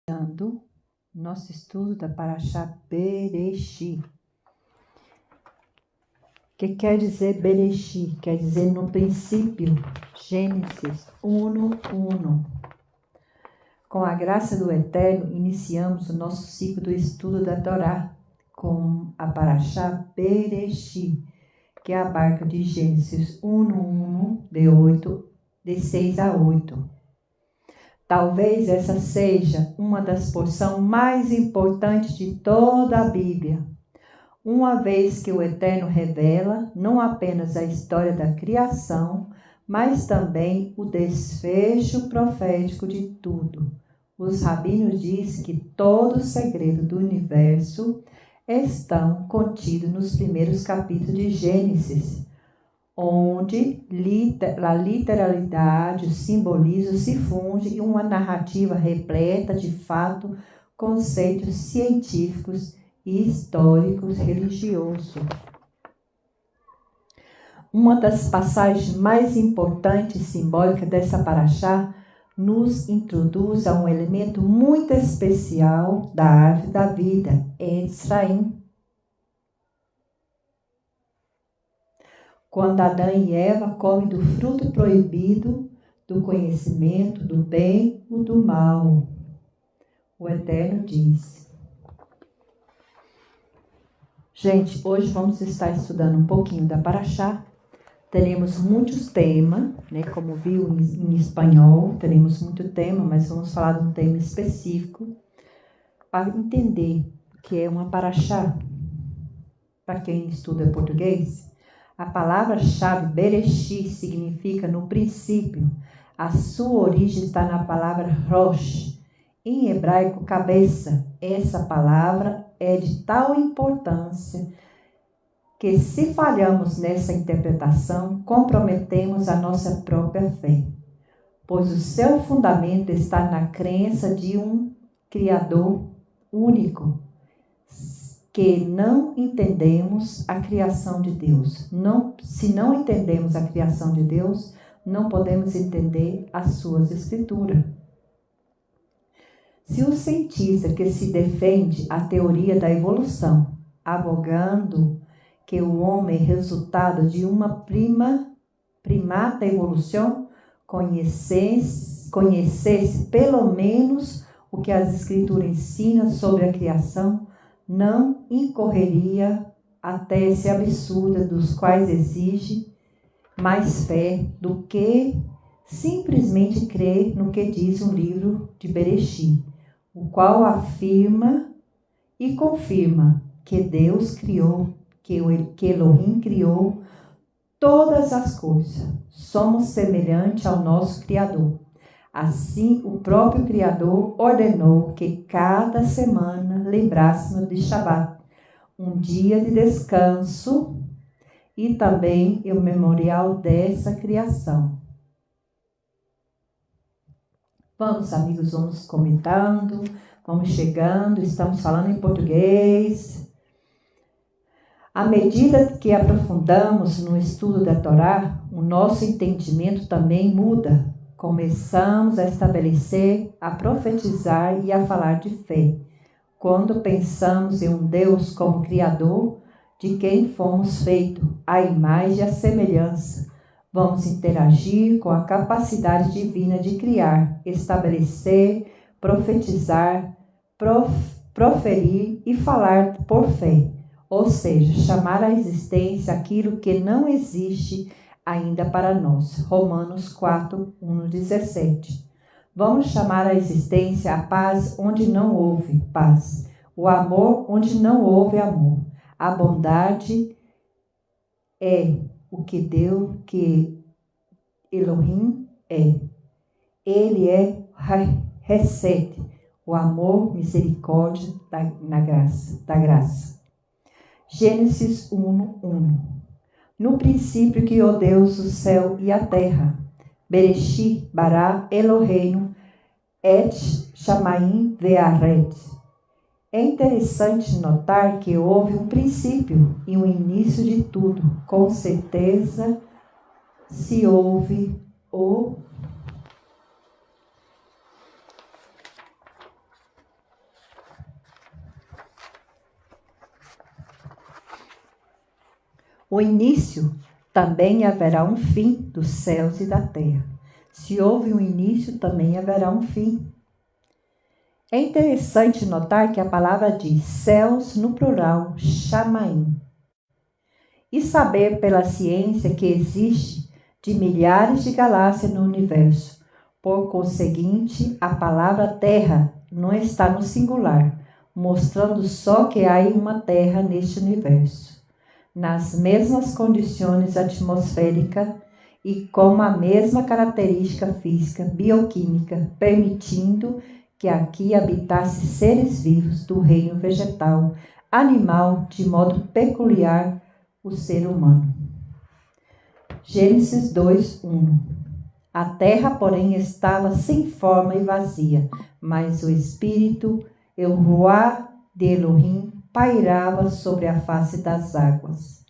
iniciando nosso estudo da Parashá Bereshit. O que quer dizer Bereshit? Quer dizer no princípio, Gênesis 1:1. Com a graça do Eterno, iniciamos o nosso ciclo do estudo da Torá com a Parashá Bereshit, que abarca de Gênesis 1:1, de 6 a 8. Talvez essa seja uma das porções mais importantes de toda a Bíblia, uma vez que o Eterno revela não apenas a história da criação, mas também o desfecho profético de tudo. Os rabinos dizem que todo o segredo do universo estão contidos nos primeiros capítulos de Gênesis, onde a literalidade, o simbolismo se funde em uma narrativa repleta de fatos, conceitos científicos e históricos religiosos. Uma das passagens mais importantes e simbólicas dessa parashá nos introduz a um elemento muito especial da árvore da vida, Etz Chaim. Quando Adão e Eva comem do fruto proibido do conhecimento do bem e do mal, o Eterno diz. Gente, hoje vamos estar estudando um pouquinho da Parashá. Teremos muitos temas, né? Como viu em espanhol, teremos muito tema, mas vamos falar de um tema específico para entender o que é uma Parashá. Para quem estuda português, a palavra-chave Bereshit significa no princípio. A sua origem está na palavra Rosh, em hebraico cabeça. Essa palavra é de tal importância que, se falhamos nessa interpretação, comprometemos a nossa própria fé, pois o seu fundamento está na crença de um Criador único, que não entendemos a criação de Deus. Se não entendemos a criação de Deus, não podemos entender as suas escrituras. Se o cientista que se defende a teoria da evolução, abogando que o homem é resultado de uma primata evolução, conhecesse pelo menos o que as escrituras ensinam sobre a criação, não incorreria a tese absurda dos quais exige mais fé do que simplesmente crer no que diz o livro de Bereshit, o qual afirma e confirma que Deus criou, que Elohim criou todas as coisas. Somos semelhantes ao nosso Criador. Assim, o próprio Criador ordenou que cada semana lembrássemos de Shabat, um dia de descanso e também o memorial dessa criação. Vamos, amigos, vamos comentando, vamos chegando, estamos falando em português. À medida que aprofundamos no estudo da Torá, o nosso entendimento também muda. Começamos a estabelecer, a profetizar e a falar de fé. Quando pensamos em um Deus como Criador, de quem fomos feitos, à imagem e à semelhança, vamos interagir com a capacidade divina de criar, estabelecer, profetizar, proferir e falar por fé. Ou seja, chamar à existência aquilo que não existe ainda para nós. Romanos 4:1-17. Vamos chamar à existência a paz onde não houve paz, o amor onde não houve amor. A bondade é o que Deus, que Elohim é. Ele é Hesed, o amor, misericórdia da graça. Gênesis 1:1. No princípio criou Deus o céu e a terra. Bereshit bara Eloheinu et shamayim ve'aret. É interessante notar que houve um princípio e um início de tudo. Com certeza, se houve o início, também haverá um fim dos céus e da terra. Se houve um início, também haverá um fim. É interessante notar que a palavra diz céus no plural, chamaim. E saber pela ciência que existe de milhares de galáxias no universo. Por conseguinte, a palavra terra não está no singular, mostrando só que há uma terra neste universo, nas mesmas condições atmosféricas e com a mesma característica física, bioquímica, permitindo que aqui habitasse seres vivos do reino vegetal, animal, de modo peculiar o ser humano. Gênesis 2:1. A terra, porém, estava sem forma e vazia, mas o Espírito, o Ruá de Elohim, pairava sobre a face das águas.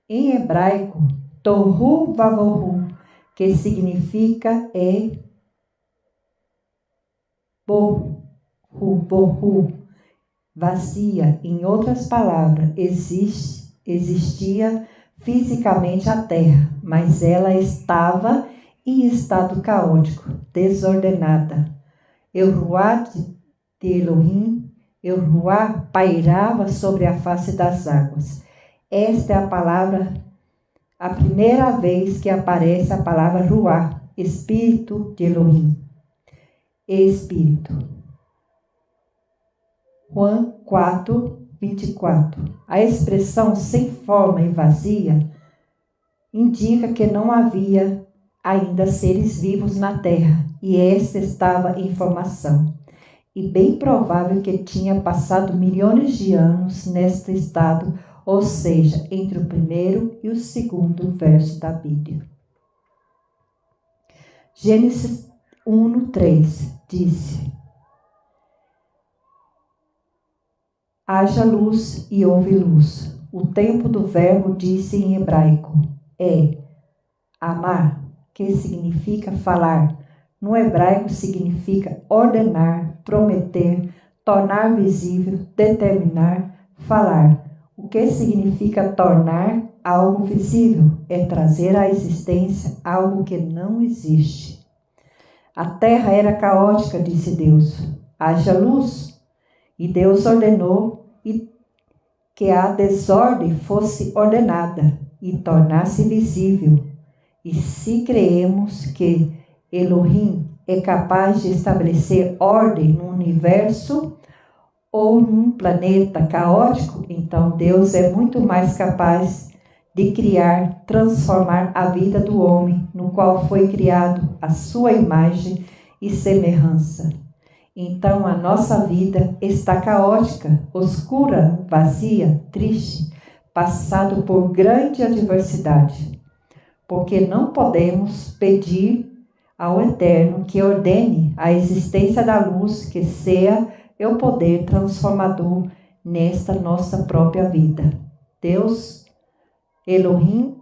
Em hebraico, Tohu Vavohu, que significa bohu, vazia. Em outras palavras, existia fisicamente a terra, mas ela estava em estado caótico, desordenada. O Ruá de Elohim, o Ruá pairava sobre a face das águas. Esta é a palavra, a primeira vez que aparece a palavra Ruá, Espírito de Elohim. Espírito. Juan 4:24. A expressão sem forma e vazia indica que não havia ainda seres vivos na terra, e esta estava em formação. E bem provável que tinha passado milhões de anos neste estado, ou seja, entre o primeiro e o segundo verso da Bíblia. Gênesis 1:3 disse: haja luz e houve luz. O tempo do verbo disse em hebraico amar, que significa falar. No hebraico significa ordenar, prometer, tornar visível, determinar, falar. O que significa tornar algo visível? É trazer à existência algo que não existe. A terra era caótica, disse Deus. Haja luz. E Deus ordenou que a desordem fosse ordenada e tornasse visível. E se creemos que Elohim é capaz de estabelecer ordem no universo ou num planeta caótico, então Deus é muito mais capaz de criar, transformar a vida do homem, no qual foi criado a sua imagem e semelhança. Então a nossa vida está caótica, oscura, vazia, triste, passado por grande adversidade, porque não podemos pedir ao Eterno que ordene a existência da luz, que seja o poder transformador nesta nossa própria vida. Deus, Elohim,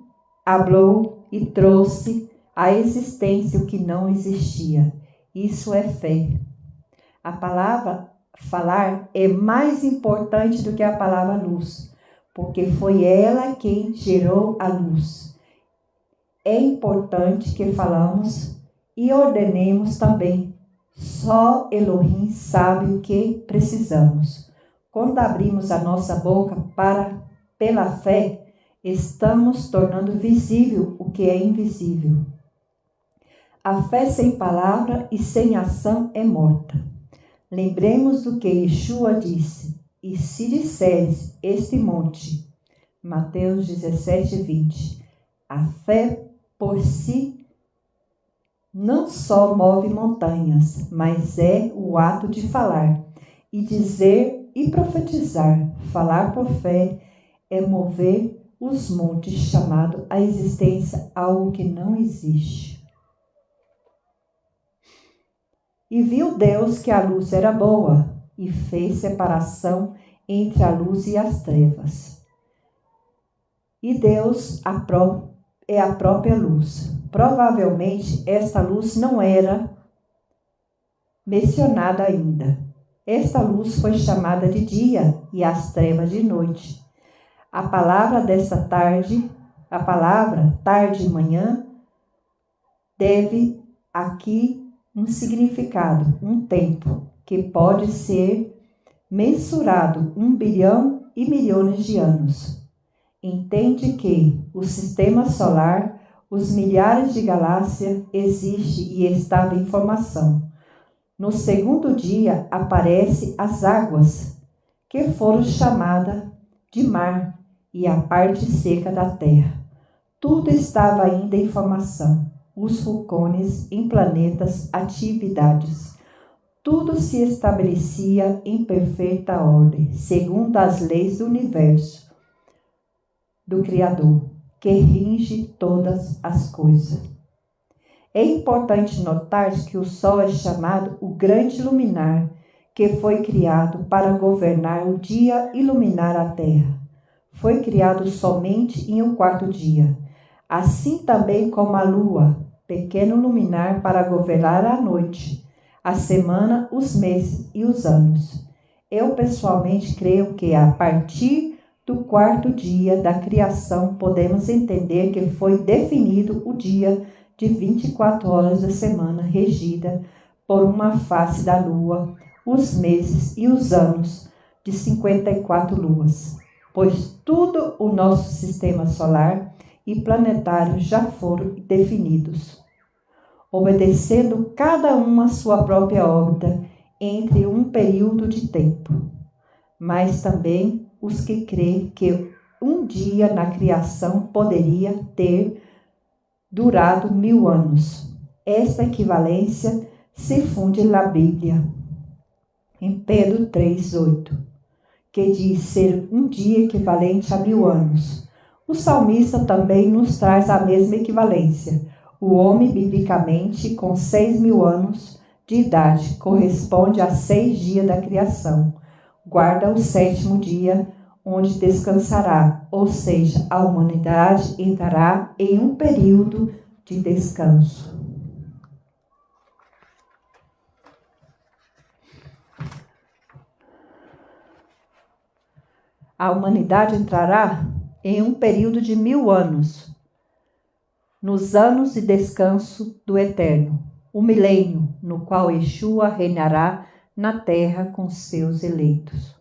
falou e trouxe à existência o que não existia. Isso é fé. A palavra falar é mais importante do que a palavra luz, porque foi ela quem gerou a luz. É importante que falamos e ordenemos também. Só Elohim sabe o que precisamos. Quando abrimos a nossa boca pela fé, estamos tornando visível o que é invisível. A fé sem palavra e sem ação é morta. Lembremos do que Yeshua disse: e se disseres este monte, Mateus 17:20, a fé por si não só move montanhas, mas é o ato de falar e dizer e profetizar. Falar por fé é mover os montes, chamado a existência algo que não existe. E viu Deus que a luz era boa, e fez separação entre a luz e as trevas. E Deus é a própria luz. Provavelmente esta luz não era mencionada ainda. Esta luz foi chamada de dia e as trevas de noite. A palavra desta tarde, a palavra tarde e manhã, deve aqui um significado, um tempo, que pode ser mensurado 1 bilhão e milhões de anos. Entende que o sistema solar, os milhares de galáxias, existe e estava em formação. No segundo dia aparecem as águas, que foram chamadas de mar, e a parte seca da terra. Tudo estava ainda em formação. Os vulcões em planetas, atividades. Tudo se estabelecia em perfeita ordem, segundo as leis do universo, do Criador, que rige todas as coisas. É importante notar que o Sol é chamado o grande luminar, que foi criado para governar o dia e iluminar a Terra. Foi criado somente em um quarto dia, assim também como a Lua, pequeno luminar para governar a noite, a semana, os meses e os anos. Eu pessoalmente creio que a partir do quarto dia da criação podemos entender que foi definido o dia de 24 horas da semana, regida por uma face da Lua, os meses e os anos de 54 luas, pois todo o nosso sistema solar e planetário já foram definidos, obedecendo cada uma sua própria órbita entre um período de tempo. Mas também os que creem que um dia na criação poderia ter durado 1000 anos. Esta equivalência se funde na Bíblia, em Pedro 3:8, que diz ser um dia equivalente a 1000 anos. O salmista também nos traz a mesma equivalência. O homem, biblicamente, com 6.000 anos de idade, corresponde a 6 dias da criação. Guarda o 7º dia, onde descansará, ou seja, a humanidade entrará em um período de descanso. A humanidade entrará em um período de 1000 anos, nos anos de descanso do Eterno, o milênio, no qual Yeshua reinará na terra com seus eleitos.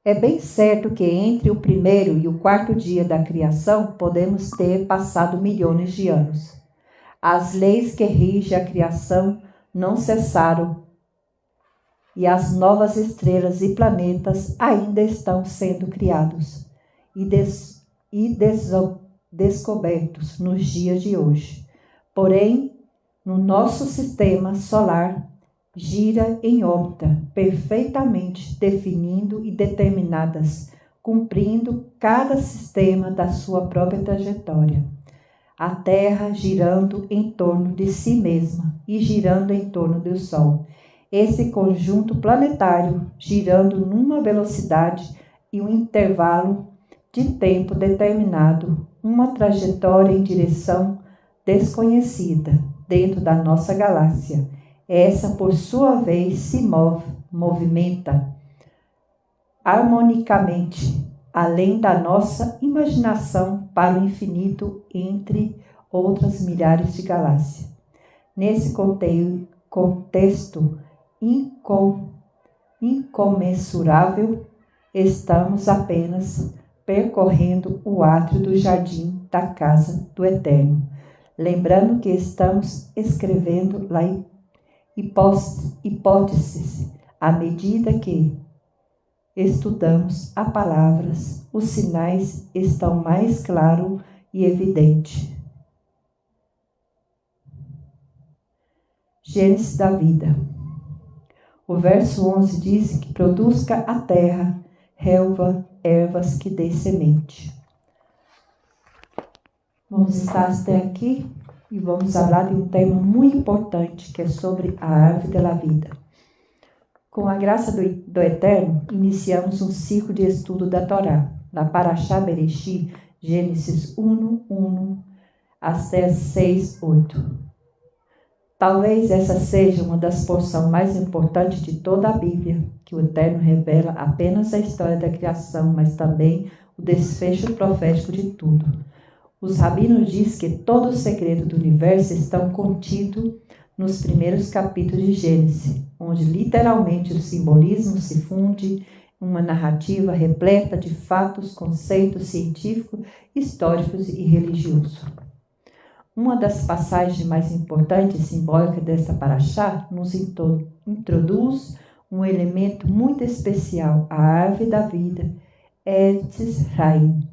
É bem certo que entre o primeiro e o quarto dia da criação podemos ter passado milhões de anos. As leis que rigem a criação não cessaram e as novas estrelas e planetas ainda estão sendo criados e descobertos nos dias de hoje. Porém, no nosso sistema solar, gira em órbita, perfeitamente definindo e determinadas, cumprindo cada sistema da sua própria trajetória. A Terra girando em torno de si mesma e girando em torno do Sol. Esse conjunto planetário girando numa velocidade e um intervalo de tempo determinado, uma trajetória em direção desconhecida dentro da nossa galáxia. Essa, por sua vez, se movimenta harmonicamente, além da nossa imaginação, para o infinito, entre outras milhares de galáxias. Nesse contexto incomensurável, estamos apenas percorrendo o átrio do jardim da casa do Eterno, lembrando que estamos escrevendo lá hipóteses à medida que estudamos as palavras, os sinais estão mais claros e evidentes. Gênesis da vida. O verso 11 diz que produza a terra, relva, ervas que dê semente. Vamos estar até aqui e vamos falar de um tema muito importante, que é sobre a árvore da vida. Com a graça do Eterno, iniciamos um ciclo de estudo da Torá, da Parashá Bereshit, Gênesis 1:1 até 6:8. Talvez essa seja uma das porções mais importantes de toda a Bíblia, que o Eterno revela apenas a história da criação, mas também o desfecho profético de tudo. Os rabinos dizem que todo o segredo do universo está contido nos primeiros capítulos de Gênesis, onde literalmente o simbolismo se funde em uma narrativa repleta de fatos, conceitos científicos, históricos e religiosos. Uma das passagens mais importantes e simbólicas desta paraxá nos introduz um elemento muito especial, a árvore da vida, Etz Haim.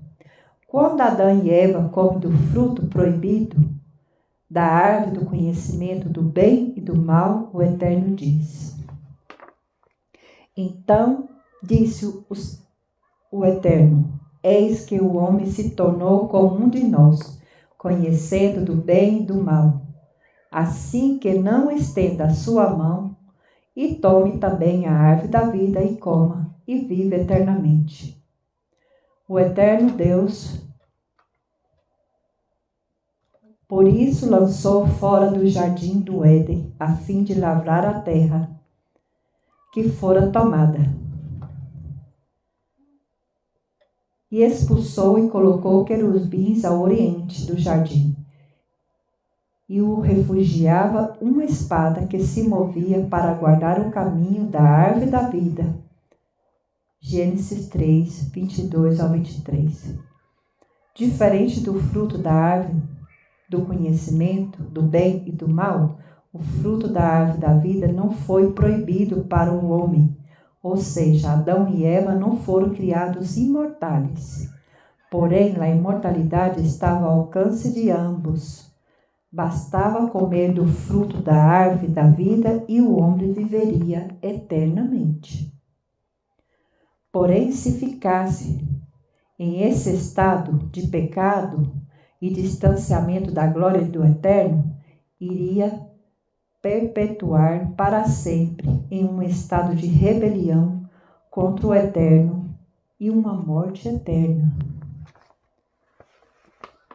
Quando Adão e Eva comem do fruto proibido da árvore do conhecimento do bem e do mal, o Eterno diz: Então disse o Eterno: Eis que o homem se tornou como um de nós, conhecendo do bem e do mal. Assim que não estenda a sua mão e tome também a árvore da vida e coma e vive eternamente. O Eterno Deus, por isso, lançou fora do jardim do Éden, a fim de lavrar a terra que fora tomada. E expulsou e colocou querubins ao oriente do jardim. E o refugiava uma espada que se movia para guardar o caminho da árvore da vida. Gênesis 3, 22 ao 23. Diferente do fruto da árvore do conhecimento do bem e do mal, o fruto da árvore da vida não foi proibido para o homem, ou seja, Adão e Eva não foram criados imortais. Porém, a imortalidade estava ao alcance de ambos. Bastava comer do fruto da árvore da vida e o homem viveria eternamente. Porém, se ficasse em esse estado de pecado e distanciamento da glória do Eterno, iria perpetuar para sempre em um estado de rebelião contra o Eterno e uma morte eterna.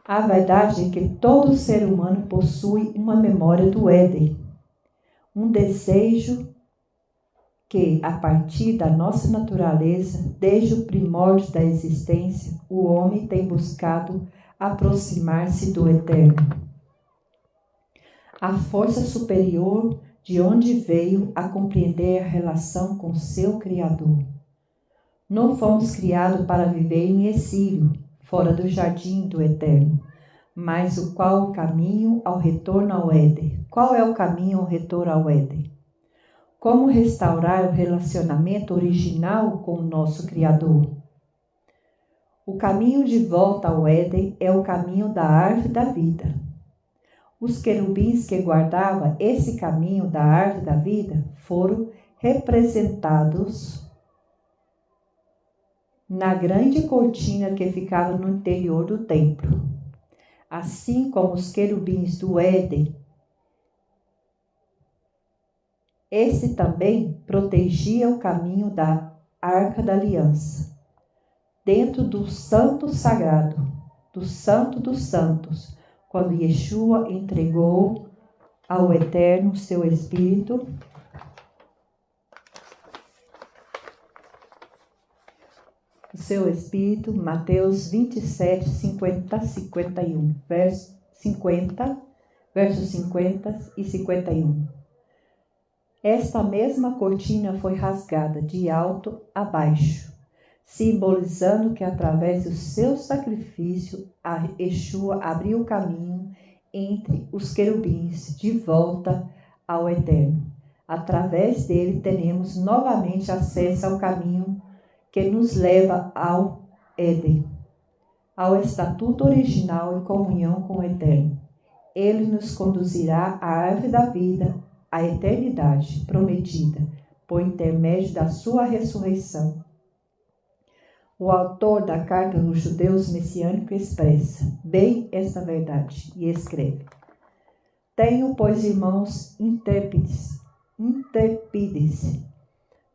A verdade é que todo ser humano possui uma memória do Éden, um desejo que, a partir da nossa natureza, desde o primórdio da existência, o homem tem buscado aproximar-se do Eterno. A força superior de onde veio a compreender a relação com seu Criador. Não fomos criados para viver em exílio, fora do jardim do Eterno, mas o caminho ao retorno ao Éden. Qual é o caminho ao retorno ao Éden? Como restaurar o relacionamento original com o nosso Criador? O caminho de volta ao Éden é o caminho da árvore da vida. Os querubins que guardavam esse caminho da árvore da vida foram representados na grande cortina que ficava no interior do templo. Assim como os querubins do Éden, esse também protegia o caminho da Arca da Aliança, dentro do Santo Sagrado, do Santo dos Santos, quando Yeshua entregou ao Eterno seu Espírito. O seu Espírito, Mateus 27, 51, versos 50 e 51. Esta mesma cortina foi rasgada de alto a baixo, simbolizando que através do seu sacrifício, Yeshua abriu o caminho entre os querubins de volta ao Eterno. Através dele teremos novamente acesso ao caminho que nos leva ao Éden, ao estatuto original e comunhão com o Eterno. Ele nos conduzirá à árvore da vida, à eternidade prometida, por intermédio da sua ressurreição. O autor da carta aos judeus messiânicos expressa bem esta verdade e escreve: Tenho, pois, irmãos intrépides,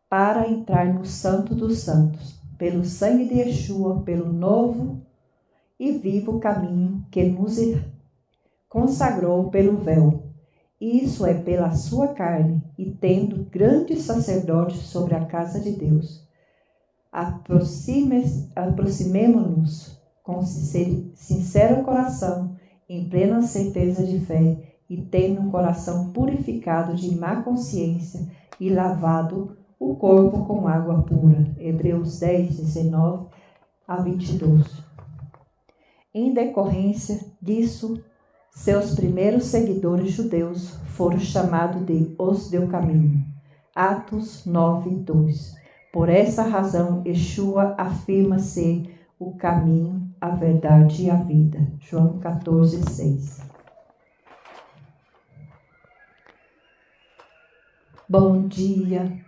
para entrar no Santo dos Santos, pelo sangue de Yeshua, pelo novo e vivo caminho que nos consagrou pelo véu, Isso é pela sua carne, e tendo grande sacerdote sobre a casa de Deus. Aproximemo-nos com sincero coração, em plena certeza de fé, e tendo um coração purificado de má consciência e lavado o corpo com água pura. Hebreus 10, 19 a 22. Em decorrência disso, seus primeiros seguidores judeus foram chamados de os do caminho. Atos 9, 2. Por essa razão, Yeshua afirma ser o caminho, a verdade e a vida. João 14, 6. Bom dia,